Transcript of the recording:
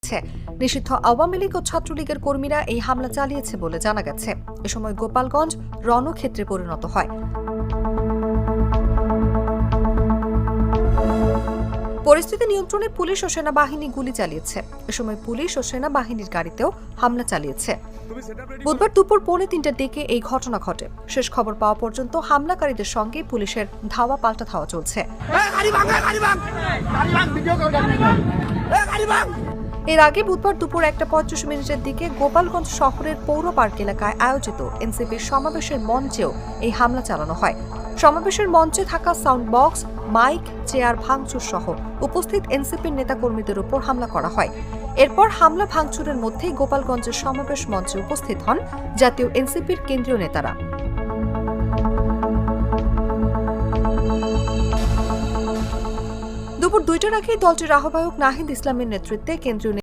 হয়েছে। নিষিদ্ধ আওয়ামী লীগ ও ছাত্রলীগের কর্মীরা এই হামলা চালিয়েছে বলে জানা গেছে। এ সময় গোপালগঞ্জ রণক্ষেত্রে পরিণত হয়। পরিস্থিতি নিয়ন্ত্রণে পুলিশ ও সেনাবাহিনী গুলি চালিয়েছে। এ সময় পুলিশ ও সেনাবাহিনীর গাড়িতেও হামলা চালিয়েছে। বুধবার দুপুর 2:45টার দিকে এই ঘটনা ঘটে। শেষ খবর পাওয়া পর্যন্ত হামলাকারীদের সঙ্গে পুলিশের ধাওয়া পাল্টা ধাওয়া চলছে। এর আগে বুধবার দুপুর 1:35 দিকে গোপালগঞ্জ শহরের পৌর পার্ক এলাকায় আয়োজিত এনসিপির সমাবেশের মঞ্চেও এই হামলা চালানো হয়। সমাবেশের মঞ্চে থাকা সাউন্ড বক্স, মাইক, চেয়ার ভাঙচুর সহ উপস্থিত এনসিপির নেতাকর্মীদের উপর হামলা করা হয়। এরপর হামলা ভাঙচুরের মধ্যেই গোপালগঞ্জের সমাবেশ মঞ্চে উপস্থিত হন জাতীয় এনসিপির কেন্দ্রীয় নেতারা। দুপুর 2টার আগে দলটির আহ্বায়ক নাহিদ ইসলামের নেতৃত্বে কেন্দ্রীয়